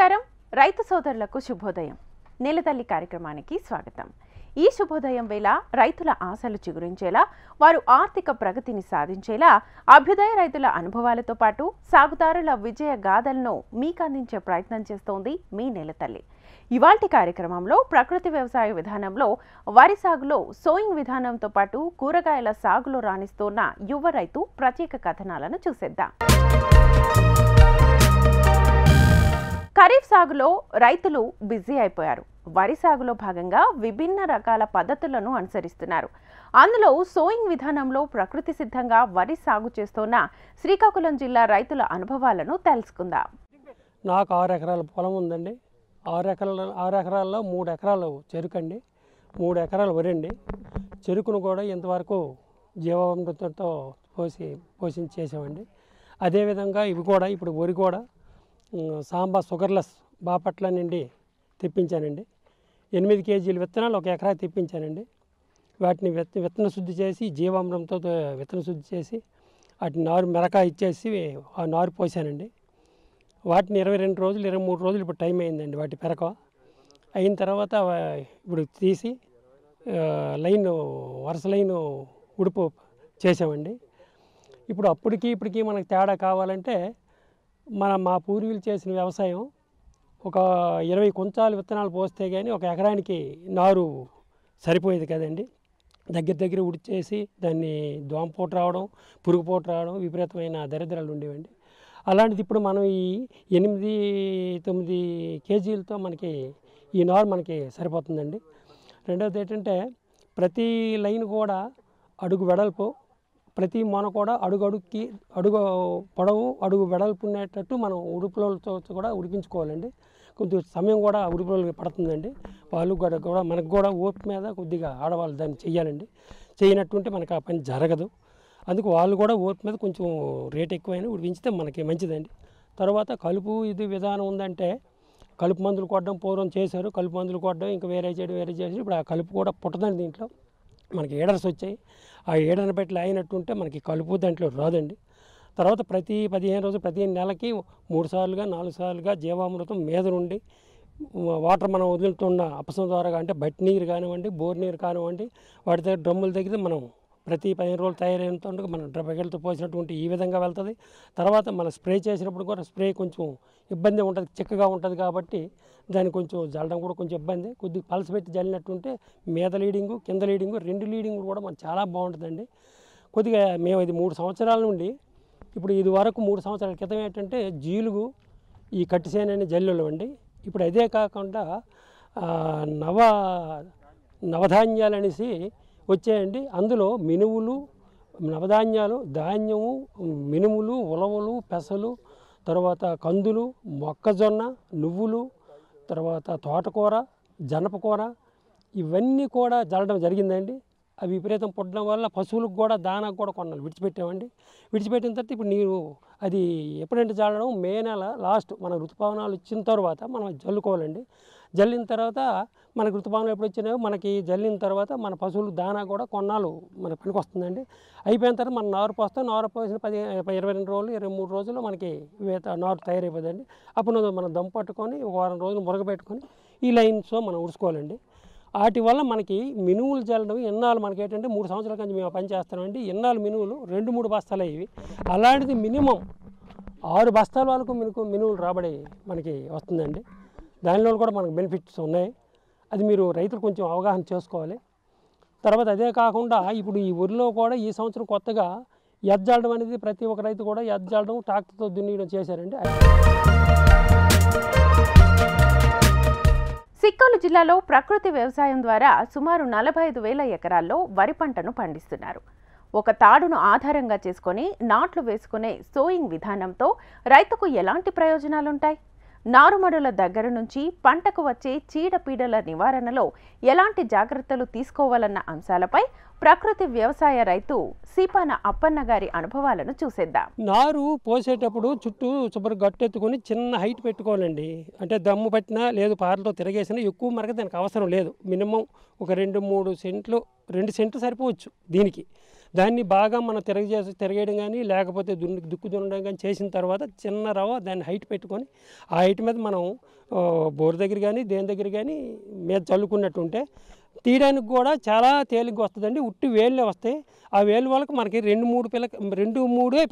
నమస్కారం రైతు సోదరులకు శుభోదయం నేలతల్లి కార్యక్రమానికి స్వాగతం। ఈ శుభోదయం వేళ రైతుల ఆశలు చిగురించేలా వారు ఆర్థిక ప్రగతిని సాధించేలా అభ్యుదయ రైతుల అనుభవాలతో పాటు సాగుదారుల విజయ గాథలను మీకు అందించే ప్రయత్నం చేస్తోంది మీ నేలతల్లి। ఇవాల్టి కార్యక్రమంలో ప్రకృతి వ్యవసాయ విధానంలో వరి సాగులో సోయింగ్ విధానంతో పాటు కూరగాయల సాగులో రాణిస్తున్న యువ రైతు ప్రత్యేక కథనాలను చూసేద్దాం। ఖరీఫ్ సాగులో రైతులు బిజీ అయిపోయారు। వరి సాగులో భాగంగా విభిన్న రకాల పద్ధతులను అనుసరిస్తున్నారు। అందులో సోయింగ్ విధానంలో ప్రకృతి సిద్ధంగా వరి సాగు చేస్తున్న శ్రీకాకుళం జిల్లా రైతుల అనుభవాలను తెలుసుకుందాం। నాకు 6 ఎకరాల పొలం ఉందండి। 6 ఎకరాల్లో 3 ఎకరాలు చెరుకు అండి, 3 ఎకరాలు వరి అండి। చెరుకును కూడా ఇంతవరకు జీవామృతంతో పోషించి చేసామండి। అదేవిధంగా ఇవి కూడా ఇప్పుడు వరి కూడా సాంబా షుగర్లెస్ బాపట్ల నుండి తెప్పించానండి। 8 కేజీల విత్తనాలు 1 ఎకరా తెప్పించానండి। వాటిని విత్తన శుద్ధి చేసి జీవామృతంతో విత్తన శుద్ధి చేసి వాటిని నారు మెరక ఇచ్చేసి ఆ నారు పోసానండి। వాటిని 22 రోజులు 23 రోజులు ఇప్పుడు టైం అయిందండి। వాటి పెరక అయిన తర్వాత ఇప్పుడు తీసి వరుస లైన్ ఉడుపు చేసామండి। ఇప్పుడు అప్పటికి ఇప్పటికీ మనకు తేడా కావాలంటే మా పూర్వీకులు చేసిన వ్యవసాయం ఒక 20 కుంచాలు విత్తనాలు పోస్తే కానీ 1 ఎకరానికి నారు సరిపోయేది కదండి। దగ్గర ఉడిచేసి దాన్ని దోమపోటు రావడం, పురుగుపోటు రావడం, విపరీతమైన దరిద్రాలు ఉండేవండి। అలాంటిది ఇప్పుడు మనం ఈ 8-9 కేజీలతో మనకి ఈ నారు మనకి సరిపోతుందండి। రెండవది ఏంటంటే ప్రతి లైన్ కూడా అడుగు వెడల్పు, ప్రతి మొన కూడా అడుగు పొడవు అడుగు వెడల్పు ఉండేటట్టు మనం ఉడుపులతో కూడా ఉడిపించుకోవాలండి। కొద్దిగా సమయం కూడా ఉడుపులకి పడుతుందండి। వాళ్ళు కూడా మనకు కూడా ఓపిక మీద కొద్దిగా ఆడవాళ్ళు దాన్ని చెయ్యాలండి। చేయనట్టుంటే మనకు ఆ పని జరగదు। అందుకు వాళ్ళు కూడా ఓపిక మీద కొంచెం రేట్ ఎక్కువైనా ఉడిపించితే మనకి మంచిదండి। తర్వాత కలుపు ఇది విధానం ఉందంటే కలుపు మందులు కొట్టడం పూర్వం చేశారు। కలుపు మందులు కొట్టడం ఇంకా వేరే చేసి ఇప్పుడు ఆ కలుపు కూడా పుట్టదండి। దీంట్లో మనకి ఏడర్స్ వచ్చాయి। ఆ ఏడర్ని పెట్టి అయినట్టుంటే మనకి కలుపు దాంట్లో రాదండి। తర్వాత ప్రతి 15 రోజులు ప్రతి నెలకి 3 సార్లుగా 4 సార్లుగా జీవామృతం మీద నుండి వాటర్ మనం వదులుతున్న అపసం ద్వారా అంటే బట్టి నీరు కానివ్వండి, బోర్ నీరు కానివ్వండి, వాటి దగ్గర డ్రమ్ముల దగ్గర మనం ప్రతి 15 రోజులు తయారైనంత మనం బకెట్లతో పోసినటువంటి ఈ విధంగా వెళ్తుంది। తర్వాత మనం స్ప్రే చేసినప్పుడు కూడా స్ప్రే కొంచెం ఇబ్బంది ఉంటుంది, చిక్కగా ఉంటుంది కాబట్టి దాన్ని కొంచెం జల్లడం కూడా కొంచెం ఇబ్బంది। కొద్దిగా పల్స్ పెట్టి జల్లినట్టుంటే మీద లీడింగు కింద లీడింగు 2 లీడింగులు కూడా మనకు చాలా బాగుంటుందండి। కొద్దిగా మేము ఇది 3 సంవత్సరాల నుండి ఇప్పుడు ఇది వరకు 3 సంవత్సరాల క్రితం ఏంటంటే జీలుగు ఈ కట్టిసేనని జల్లులు అండి। ఇప్పుడు అదే కాకుండా నవధాన్యాలు అనేసి వచ్చాయండి। అందులో మినుములు, నవధాన్యాలు, ధాన్యము, మినుములు, ఉలవలు, పెసలు, తర్వాత కందులు, మొక్కజొన్న, నువ్వులు, తర్వాత తోటకూర, జనపకూర ఇవన్నీ కూడా జల్లడం జరిగిందండి। అవి విపరీతం పుట్టడం వల్ల పశువులకు కూడా దానాకు కూడా కొన్నాళ్ళు విడిచిపెట్టామండి। విడిచిపెట్టిన తర్వాత ఇప్పుడు నీరు అది ఎప్పుడంటే జల్లడం మే నెల లాస్ట్ మన ఋతుపవనాలు ఇచ్చిన తర్వాత మనం జల్లుకోవాలండి। జల్లిన తర్వాత మనకు ఋతుపవనాలు ఎప్పుడు వచ్చినాయో మనకి జల్లిన తర్వాత మన పశువులు దానా కూడా కొన్నాళ్ళు మనకు పనికి వస్తుందండి। అయిపోయిన తర్వాత మనం నారు పోస్తాం। నారు పోసిన 22 రోజులు 23 రోజుల్లో మనకి నారు తయారైపోతుందండి। అప్పుడు మనం దమ్ పట్టుకొని 1 వారం రోజులు మురగబెట్టుకొని ఈ లైన్స్ మనం ఉడుచుకోవాలండి। వాటి వల్ల మనకి మినువులు చల్లడం ఎన్నాళ్ళు మనకి ఏంటంటే 3 సంవత్సరాల నుంచి మేము పని చేస్తామండి। ఎన్నాళ్ళు మినువులు 2-3 బస్తాలు అయ్యి అలాంటిది మినిమం 6 బస్తాల వరకు మినువులు రాబడి మనకి వస్తుందండి। దానిలో కూడా మనకు బెనిఫిట్స్ ఉన్నాయి। అది మీరు రైతులు కొంచెం అవగాహన చేసుకోవాలి। తర్వాత అదే కాకుండా ఇప్పుడు ఈ ఊరిలో కూడా ఈ సంవత్సరం కొత్తగా ఎద్జల్లడం అనేది ప్రతి ఒక్క రైతు కూడా ఎద్జల్లడం ట్రాక్టర్తో దున్నియడం చేశారండి। సిక్కోలు జిల్లాలో ప్రకృతి వ్యవసాయం ద్వారా సుమారు 45,000 ఎకరాల్లో వరి పంటను పండిస్తున్నారు। ఒక తాడును ఆధారంగా చేసుకొని నాట్లు వేసుకునే సోయింగ్ విధానంతో రైతుకు ఎలాంటి ప్రయోజనాలుంటాయి? నారుమడుల దగ్గర నుంచి పంటకు వచ్చే చీడపీడల నివారణలో ఎలాంటి జాగ్రత్తలు తీసుకోవాలన్న అంశాలపై ప్రకృతి వ్యవసాయ రైతు సీపాన అప్పన్న గారి అనుభవాలను చూసేద్దాం. నారు పోసేటప్పుడు చుట్టూ శుభ్ర గట్టెత్తుకొని చిన్న హైట్ పెట్టుకోవాలండి. అంటే దమ్ము పట్టినా లేదు పారతో తిరగేసినా ఎక్కువ మరక దానికి అవసరం లేదు. మినిమం ఒక 2-3 సెంట్లు 2 సెంట్లు సరిపోవచ్చు దీనికి. దాన్ని బాగా మనం తిరగేయడం కానీ లేకపోతే దుక్కు దున్నడం కానీ చేసిన తర్వాత చిన్న రవ్వ దాన్ని హైట్ పెట్టుకొని ఆ హైట్ మీద మనం బోర్ దగ్గర కానీ దేని దగ్గర కానీ మీద చల్లుకున్నట్టు ఉంటే తీయడానికి కూడా చాలా తేలిగ్గా వస్తుందండి. ఉట్టి వేళ్ళే వస్తాయి. ఆ వేలు వాళ్ళకి మనకి 2-3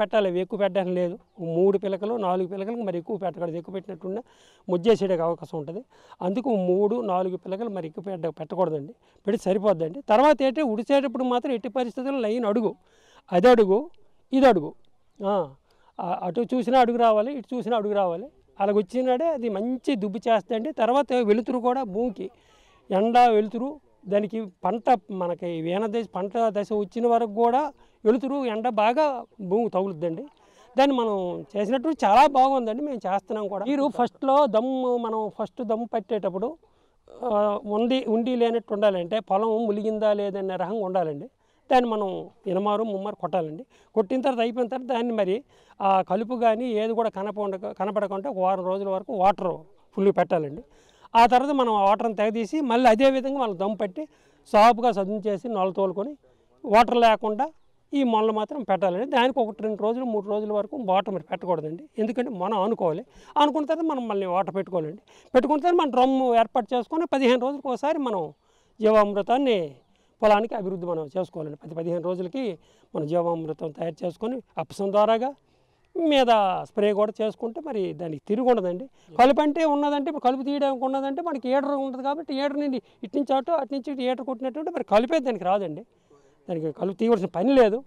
పెట్టాలి. అవి ఎక్కువ పెట్టడానికి లేదు. 3 పిలకలు 4 పిలకలకు మరి ఎక్కువ పెట్టకూడదు. ఎక్కువ పెట్టినట్టున్నా ముజ్జేసేయడానికి అవకాశం ఉంటుంది. అందుకు 3-4 పిలకలు మరి ఎక్కువ పెట్టకూడదండి. పెట్టి సరిపోద్దండి. తర్వాత ఏంటంటే ఉడిచేటప్పుడు మాత్రం ఎట్టి పరిస్థితుల్లో లైన్ అడుగు, అది అడుగు, ఇది అడుగు, అటు చూసినా అడుగు రావాలి, ఇటు చూసినా అడుగు రావాలి. అలాగ వచ్చినాడే అది మంచి దుబ్బు చేస్తాయండి. తర్వాత వెలుతురు కూడా భూమికి ఎండ వెలుతురు దానికి పంట మనకి పంట దశ వచ్చిన వరకు కూడా వెలుతురు ఎండ బాగా భూమి తగులుద్దండి. దాన్ని మనం చేసినట్టు చాలా బాగుందండి. మేము చేస్తున్నాం కూడా. మీరు ఫస్ట్లో మనం దమ్ము పట్టేటప్పుడు ఉండి లేనట్టు ఉండాలంటే పొలం ములిగిందా లేదనే రకంగా ఉండాలండి. దాన్ని మనం ముమ్మారు కొట్టాలండి. కొట్టిన తర్వాత అయిపోయిన తర్వాత దాన్ని మరి ఆ కలుపు కానీ ఏది కూడా కనపడకుండా ఒక వారం రోజుల వరకు వాటర్ ఫుల్గా పెట్టాలండి. ఆ తర్వాత మనం వాటర్ని తెగదీసి మళ్ళీ అదే విధంగా మనం దమ్ము పట్టి సాపుగా సదును చేసి నొల తోలుకొని వాటర్ లేకుండా ఈ మొనలు మాత్రం పెట్టాలండి. దానికి 1-2 రోజులు 3 రోజుల వరకు వాటర్ మరి పెట్టకూడదండి. ఎందుకంటే మనం అనుకున్న తర్వాత మనం మళ్ళీ వాటర్ పెట్టుకోవాలండి. పెట్టుకున్న తర్వాత మనం డ్రమ్ము ఏర్పాటు చేసుకొని 15 రోజులకు ఒకసారి మనం జీవామృతాన్ని పొలానికి అభివృద్ధి మనం చేసుకోవాలండి. 15 రోజులకి మనం జీవామృతం తయారు చేసుకొని అప్సం ద్వారాగా మీద స్ప్రే కూడా చేసుకుంటే మరి దానికి తిరిగి ఉండదండి. కలుపు అంటే ఉన్నదంటే ఇప్పుడు కలుపు తీయడానికి ఉన్నదంటే మనకి ఏడర్ ఉంటుంది కాబట్టి ఏడర్ నుండి ఇటు నుంచి అటు నుంచి ఇటు ఏటర్ కొట్టినట్టు మరి కలిపే దానికి రాదండి. దానికి కలుపు తీయవలసిన పని లేదు.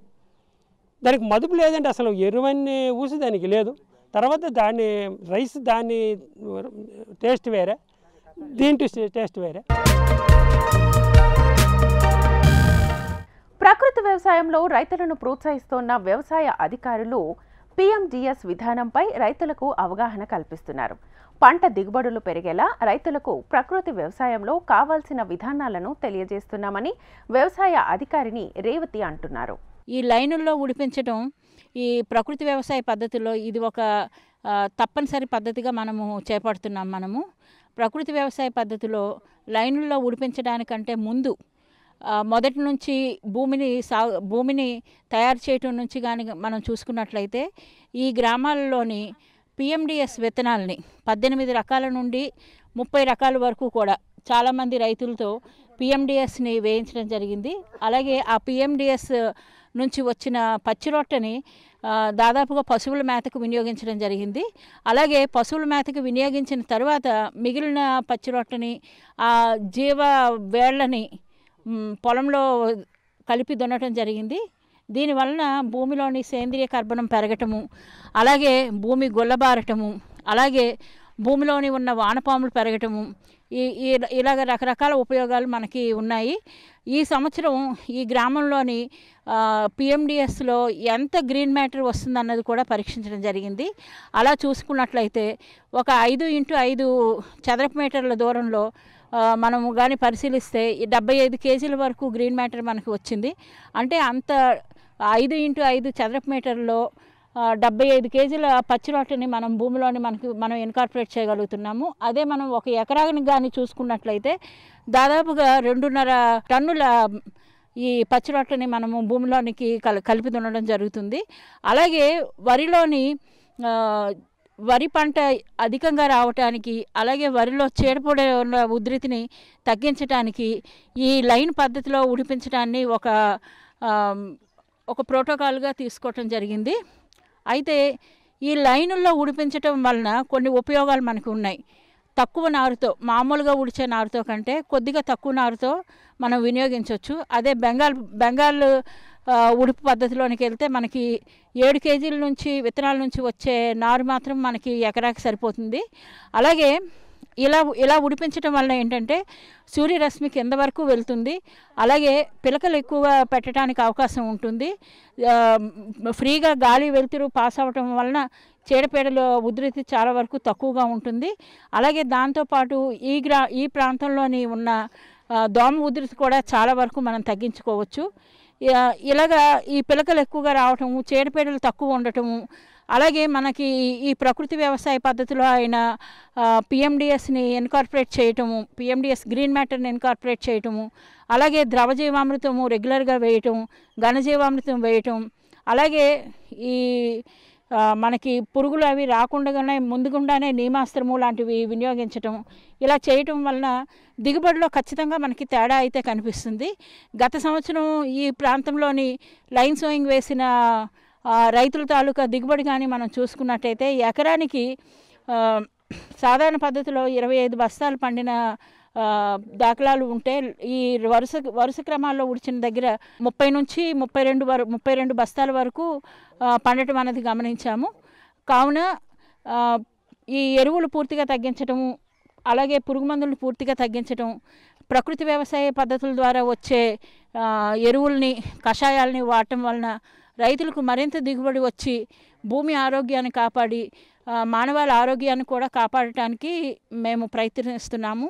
దానికి మదుపు లేదండి. అసలు ఎరువన్నీ ఊసి దానికి లేదు. తర్వాత దాని టేస్ట్ వేరే, దీని టేస్ట్ వేరే. ప్రకృతి వ్యవసాయంలో రైతులను ప్రోత్సహిస్తోన్న వ్యవసాయ అధికారులు PMDS విధానంపై రైతులకు అవగాహన కల్పిస్తున్నారు. పంట దిగుబడులు పెరిగేలా రైతులకు ప్రకృతి వ్యవసాయంలో కావాల్సిన విధానాలను తెలియజేస్తున్నామని వ్యవసాయ అధికారిని రేవతి అంటున్నారు. ఈ లైనుల్లో ఉడిపించడం ఈ ప్రకృతి వ్యవసాయ పద్ధతిలో ఇది ఒక తప్పనిసరి పద్ధతిగా మనము చేపడుతున్నాం. ప్రకృతి వ్యవసాయ పద్ధతిలో లైనుల్లో ఉడిపించడానికంటే ముందు మొదటి నుంచి భూమిని తయారు చేయటం నుంచి కానీ మనం చూసుకున్నట్లయితే ఈ గ్రామాలలోని PMDS విత్తనాలని 18 రకాల నుండి 30 రకాల వరకు కూడా చాలామంది రైతులతో PMDSని వేయించడం జరిగింది. అలాగే ఆ PMDS నుంచి వచ్చిన పచ్చిరొట్టని దాదాపుగా పశువుల మేతకు వినియోగించడం జరిగింది. అలాగే పశువుల మేతకు వినియోగించిన తర్వాత మిగిలిన పచ్చిరొట్టని ఆ జీవ వేళ్ళని పొలంలో కలిపి దున్నటం జరిగింది. దీనివలన భూమిలోని సేంద్రియ కర్బనం పెరగటము, అలాగే భూమి గుల్లబారటము, అలాగే భూమిలోని ఉన్న వానపాములు పెరగటము, ఇలాగ రకరకాల ఉపయోగాలు మనకి ఉన్నాయి. ఈ సంవత్సరం ఈ గ్రామంలోని PMDSలో ఎంత గ్రీన్ మ్యాటర్ వస్తుందన్నది కూడా పరీక్షించడం జరిగింది. అలా చూసుకున్నట్లయితే ఒక 5x5 చదరపు మీటర్ల దూరంలో మనము కానీ పరిశీలిస్తే 75 కేజీల వరకు గ్రీన్ మ్యాటర్ మనకు వచ్చింది. అంటే అంత 5x5 చదరపు మీటర్లో 75 కేజీల పచ్చిరొట్టని మనం భూమిలోని మనం ఇన్కార్పొరేట్ చేయగలుగుతున్నాము. అదే మనం 1 ఎకరానికి కానీ చూసుకున్నట్లయితే దాదాపుగా 2.5 టన్నుల ఈ పచ్చిరొట్టని మనము భూమిలోనికి కలిపి దున్నడం జరుగుతుంది. అలాగే వరి పంట అధికంగా రావటానికి, అలాగే వరిలో చీడపీడ ఉధృతిని తగ్గించడానికి ఈ లైన్ పద్ధతిలో ఉడిపించడాన్ని ఒక ప్రోటోకాల్గా తీసుకోవటం జరిగింది. అయితే ఈ లైనుల్లో ఉడిపించటం వలన కొన్ని ఉపయోగాలు మనకు ఉన్నాయి. తక్కువ నారుతో, మామూలుగా ఉడిచే నారుతో కంటే కొద్దిగా తక్కువ నారుతో మనం వినియోగించవచ్చు. అదే బెంగాల్ ఉడుపు పద్ధతిలోనికి వెళ్తే మనకి 7 కేజీల నుంచి విత్తనాల నుంచి వచ్చే నారు మాత్రం మనకి ఎకరాకి సరిపోతుంది. అలాగే ఇలా ఉడిపించడం వల్ల ఏంటంటే సూర్యరశ్మి కింద వరకు వెళ్తుంది. అలాగే పిలకలు ఎక్కువగా పెట్టడానికి అవకాశం ఉంటుంది. ఫ్రీగా గాలి వెలుతురు పాస్ అవ్వటం వలన చీడపీడల ఉధృతి చాలా వరకు తక్కువగా ఉంటుంది. అలాగే దాంతోపాటు ఈ ప్రాంతంలోని ఉన్న దోమ ఉధృతి కూడా చాలా వరకు మనం తగ్గించుకోవచ్చు. ఇలాగా ఈ పిలకలు ఎక్కువగా రావటము, చీడపీడలు తక్కువ ఉండటము, అలాగే మనకి ఈ ప్రకృతి వ్యవసాయ పద్ధతిలో ఆయన పిఎండిఎస్ని ఇన్కార్పొరేట్ చేయటము, పిఎండిఎస్ గ్రీన్ మ్యాటర్ని ఇన్కార్పొరేట్ చేయటము, అలాగే ద్రవజీవామృతము రెగ్యులర్గా వేయటం, ఘనజీవామృతం వేయటం, అలాగే ఈ మనకి పురుగులు అవి రాకుండానే ముందుగుండానే నీమాస్త్రము లాంటివి వినియోగించటం, ఇలా చేయటం వలన దిగుబడిలో ఖచ్చితంగా మనకి తేడా అయితే కనిపిస్తుంది. గత సంవత్సరం ఈ ప్రాంతంలోని లైన్ సోయింగ్ వేసిన రైతుల తాలూకా దిగుబడి కానీ మనం చూసుకున్నట్టయితే ఎకరానికి సాధారణ పద్ధతిలో 25 బస్తాలు పండిన దాఖలాలు ఉంటే, ఈ వరుస క్రమాల్లో ఉడిచిన దగ్గర 30 నుంచి 32 బస్తాల వరకు పండటం అనేది గమనించాము. కావున ఈ ఎరువులు పూర్తిగా తగ్గించటము, అలాగే పురుగు మందులను పూర్తిగా తగ్గించటం, ప్రకృతి వ్యవసాయ పద్ధతుల ద్వారా వచ్చే ఎరువుల్ని, కషాయాలని వాడటం వలన రైతులకు మరింత దిగుబడి వచ్చి భూమి ఆరోగ్యాన్ని కాపాడి మానవాళి ఆరోగ్యాన్ని కూడా కాపాడటానికి మేము ప్రయత్నిస్తున్నాము.